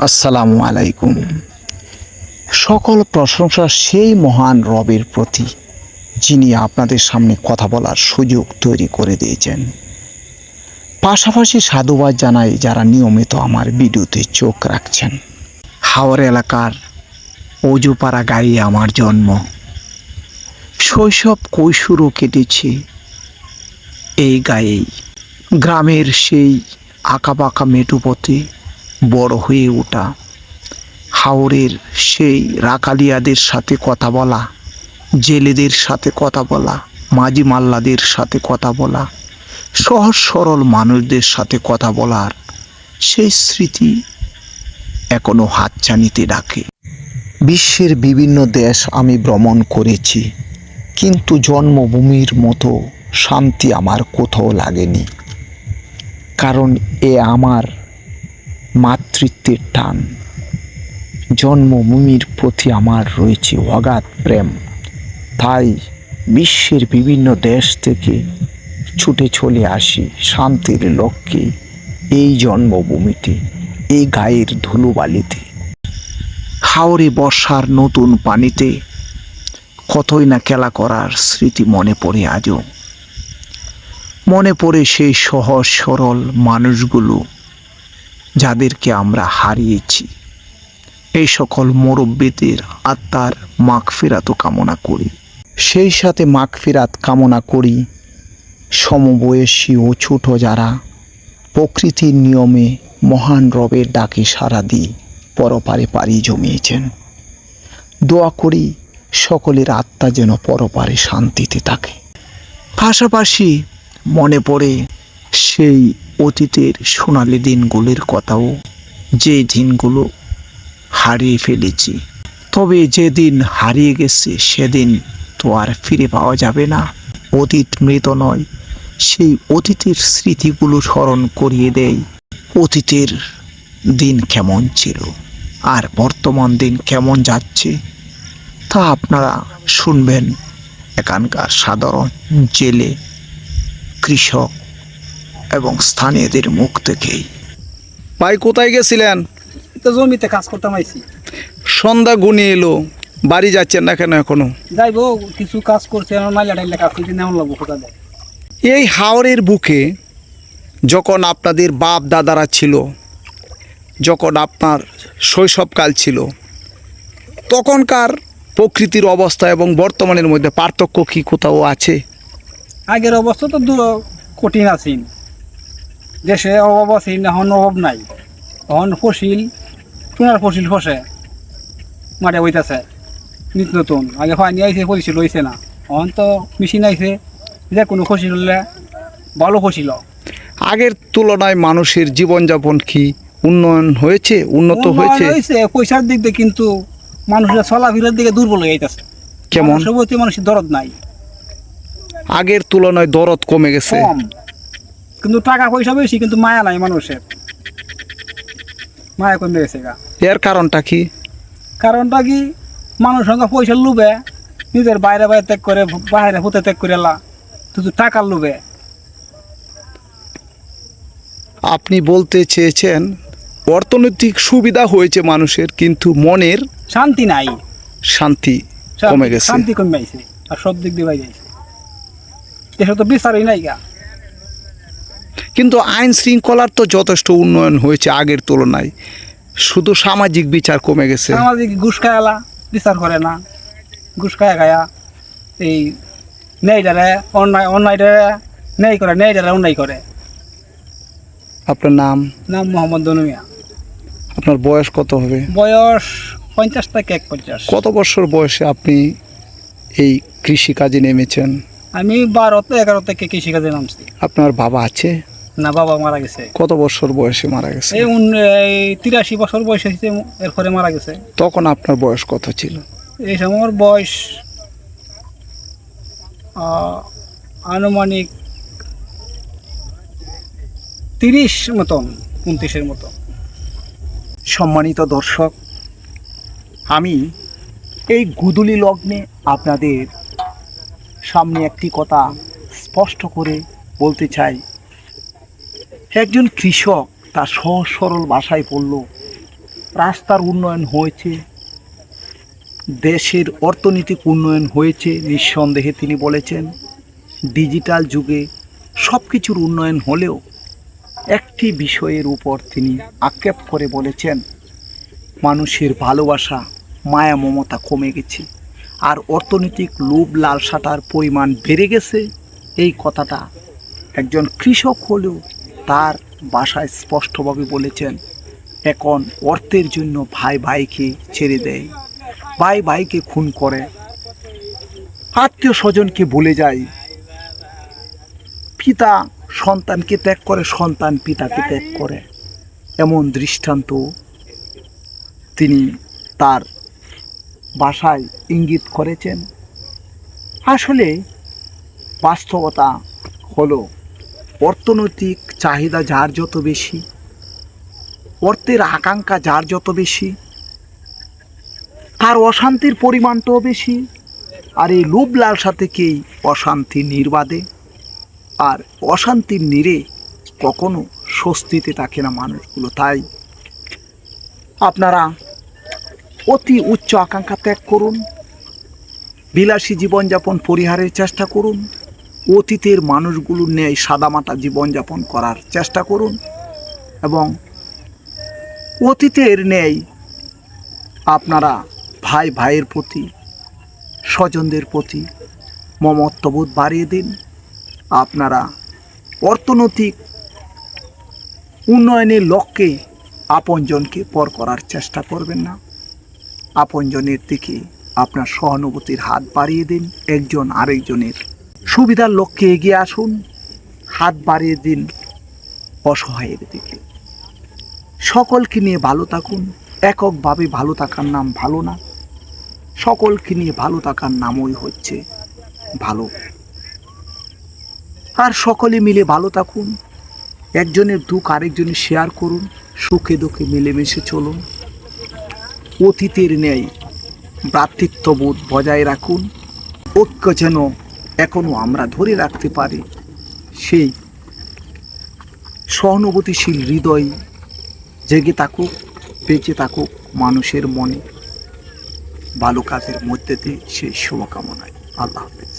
আসসালামু আলাইকুম। সকল প্রশংসা সেই মহান রবের প্রতি, যিনি আপনাদের সামনে কথা বলার সুযোগ তৈরি করে দিয়েছেন। পাশাপাশি সাধুবাদ জানাই যারা নিয়মিত আমার ভিডিওতে চোখ রাখছেন। হাওর এলাকার অজুপাড়া গাঁয়ে আমার জন্ম। শৈশব কৈশোরও কেটেছে এই গাঁয়েই। গ্রামের সেই আঁকাবাঁকা মেঠোপথে বড় হয়ে ওঠা। হাওরের সেই রাখালিয়াদের সাথে কথা বলা, জেলেদের সাথে কথা বলা, মাঝি মাল্লাদের সাথে কথা বলা, সহজ সরল মানুষদের সাথে কথা বলার সেই স্মৃতি এখনো হাতছানিতে ডাকে। বিশ্বের বিভিন্ন দেশ আমি ভ্রমণ করেছি, কিন্তু জন্মভূমির মতো শান্তি আমার কোথাও লাগেনি। কারণ এ আমার মাতৃত্বের টান। জন্মভূমির প্রতি আমার রয়েছে অগাধ প্রেম। তাই বিশ্বের বিভিন্ন দেশ থেকে ছুটে চলে আসি শান্তির লক্ষ্যে এই জন্মভূমিতে, এই গায়ের ধুলোবালিতে। হাওরে বর্ষার নতুন পানিতে কতই না খেলা করার স্মৃতি মনে পড়ে আজও। মনে পড়ে সেই সহজ সরল মানুষগুলো যাদেরকে আমরা হারিয়েছি। এই সকল মুরব্বীদের আত্মার মাগফিরাতও কামনা করি। সেই সাথে মাগফিরাত কামনা করি সমবয়সী ও ছোট যারা প্রকৃতির নিয়মে মহান রবের ডাকে সাড়া দিয়ে পরপারে পাড়ি জমিয়েছেন। দোয়া করি সকলের আত্মা যেন পরপারে শান্তিতে থাকে। পাশাপাশি মনে পড়ে সেই অতীতের সোনালি দিনগুলির কথাও, যে দিনগুলো হারিয়ে ফেলেছি। তবে যেদিন হারিয়ে গেছে সেদিন তো আর ফিরে পাওয়া যাবে না। অতীত মৃত নয়, সেই অতীতের স্মৃতিগুলো স্মরণ করিয়ে দেয় অতীতের দিন কেমন ছিল আর বর্তমান দিন কেমন যাচ্ছে তা আপনারা শুনবেন এখানকার সাধারণ জেলে, কৃষক এবং স্থানীয়দের মুখ থেকেই। ভাই কোথায় গেছিলেন? তো জমিতে কাজ করতাম আইছি। সন্ধ্যা গুনিয়ে এলো, বাড়ি যাচ্ছেন না কেন এখনো? যাইবো, কিছু কাজ করছে, আমার মাইলা টাইলা কাজ করছে, নেমন লাগবো কোথা দেয়। এই হাওরের বুকে যখন আপনাদের বাপ দাদারা ছিল, যখন আপনার শৈশবকাল ছিল, তখনকার প্রকৃতির অবস্থা এবং বর্তমানের মধ্যে পার্থক্য কি কোথাও আছে? আগের অবস্থা তো কঠিন আছেন, দেশে অভাব আছেন, এখন অভাব নাই। এখন ফসিল, সোনার ফসিল ফসে মাঠে বইতেছে নিত্য নতুন। আগে পানি আইসে ফসিল হয়েছে না, এখন তো মেশিন আইসে, যে কোনো ফসিল হলে ভালো ফসিল। আগের তুলনায় মানুষের জীবনযাপন কি উন্নয়ন হয়েছে, উন্নত হয়েছে? পয়সার দিক দিয়ে, কিন্তু মানুষের চলাফেরার দিকে দুর্বল হয়ে যাইতেছে। কেমন? মানুষের দরদ নাই, আগের তুলনায় দরদ কমে গেছে, কম। কিন্তু টাকা পয়সা বেশি, কিন্তু মায়া নাই মানুষের, মায়া কমে গেছে গা। এর কারণটা কি? কারণটা কি? মানুষ সঙ্গে পয়সার লোভে নিজের বাইরে বাইরে ত্যাগ করে, বাইরে হতে ত্যাগ করে এলা শুধু টাকার লোভে। আপনি বলতে চেয়েছেন অর্থনৈতিক সুবিধা হয়েছে মানুষের, কিন্তু মনের শান্তি নাই, শান্তি কমে গেছে। শান্তি কমে আইছে, আর সব দিক দিয়ে বাইরে যাইছে। দেশে তো বিচারই নাই গা। কিন্তু আইন শৃঙ্খলার তো যথেষ্ট উন্নয়ন হয়েছে আগের তুলনায়, শুধু সামাজিক বিচার কমে গেছে। সামাজিক ঘুষ খায়ালা বিচার করে না, ঘুষ খায়া খায়া এই নেইডারে অন্যায়, অন্যায়টারে নেই করে, নেইডারে অন্যায় করে। আপনার নাম? নাম মোহাম্মদ দনুমিয়া। আপনার বয়স কত হবে? বয়স 50 থেকে 51। কত বছর বয়সে আপনি এই কৃষিকাজে নেমেছেন? আমি 12-11 থেকে কৃষিকাজে নামছি। আপনার বাবা আছে? না, বাবা মারা গেছে। কত বছর বয়সে মারা গেছে? এই 83 বছর বয়স হয়েছে, এরপরে মারা গেছে। তখন আপনার বয়স কত ছিল? এই সময় আমার বয়স আনুমানিক 30 মতন, 29-এর মতো। সম্মানিত দর্শক, আমি এই গুদুলি লগ্নে আপনাদের সামনে একটি কথা স্পষ্ট করে বলতে চাই। একজন কৃষক তার সহজ সরল ভাষায় বলল, রাস্তার উন্নয়ন হয়েছে, দেশের অর্থনৈতিক উন্নয়ন হয়েছে, নিঃসন্দেহে তিনি বলেছেন। ডিজিটাল যুগে সব কিছুর উন্নয়ন হলেও একটি বিষয়ের উপর তিনি আক্ষেপ করে বলেছেন, মানুষের ভালোবাসা, মায়া মমতা কমে গেছে, আর অর্থনৈতিক লোভ লালসাটার পরিমাণ বেড়ে গেছে। এই কথাটা একজন কৃষক হলেও তার ভাষায় স্পষ্টভাবে বলেছেন। এখন অর্থের জন্য ভাই ভাইকে ছেড়ে দেয়, ভাই ভাইকে খুন করে, আত্মীয় স্বজনকে ভুলে যায়, পিতা সন্তানকে ত্যাগ করে, সন্তান পিতাকে ত্যাগ করে। এমন দৃষ্টান্ত তিনি তার ভাষায় ইঙ্গিত করেছেন। আসলে বাস্তবতা হলো, অর্থনৈতিক চাহিদা যার যত বেশি, অর্থের আকাঙ্ক্ষা যার যত বেশি, তার অশান্তির পরিমাণটাও বেশি। আর এই লোভ লালসা থেকেই অশান্তি নির্বাধে, আর অশান্তির নীড়ে কখনো স্বস্তিতে থাকে না মানুষগুলো। তাই আপনারা অতি উচ্চ আকাঙ্ক্ষা ত্যাগ করুন, বিলাসী জীবনযাপন পরিহারের চেষ্টা করুন, অতীতের মানুষগুলোর ন্যায় সাদামাটা জীবনযাপন করার চেষ্টা করুন, এবং অতীতের ন্যায় আপনারা ভাই ভাইয়ের প্রতি, স্বজনদের প্রতি মমত্ববোধ বাড়িয়ে দিন। আপনারা অর্থনৈতিক উন্নয়নের লক্ষ্যে আপনজনকে পর করার চেষ্টা করবেন না। আপনজনের দিকে আপনার সহানুভূতির হাত বাড়িয়ে দিন। একজন আরেকজনের সুবিধার লক্ষ্যে এগিয়ে আসুন, হাত বাড়িয়ে দিন অসহায়ের দিকে। সকলকে নিয়ে ভালো থাকুন। এককভাবে ভালো থাকার নাম ভালো না, সকলকে নিয়ে ভালো থাকার নামই হচ্ছে ভালো। আর সকলে মিলে ভালো থাকুন, একজনের দুঃখ আরেকজনের শেয়ার করুন, সুখে দুঃখে মিলেমিশে চলুন। অতীতের ন্যায় ভ্রাতৃত্ববোধ বজায় রাখুন। ঐক্য যেন এখনও আমরা ধরে রাখতে পারি, সেই সহানুভূতিশীল হৃদয় জেগে থাকুক, বেঁচে থাকুক মানুষের মনে। ভালো কাজের মধ্যে দিয়ে সেই শুভকামনায়। আল্লাহ হাফেজ।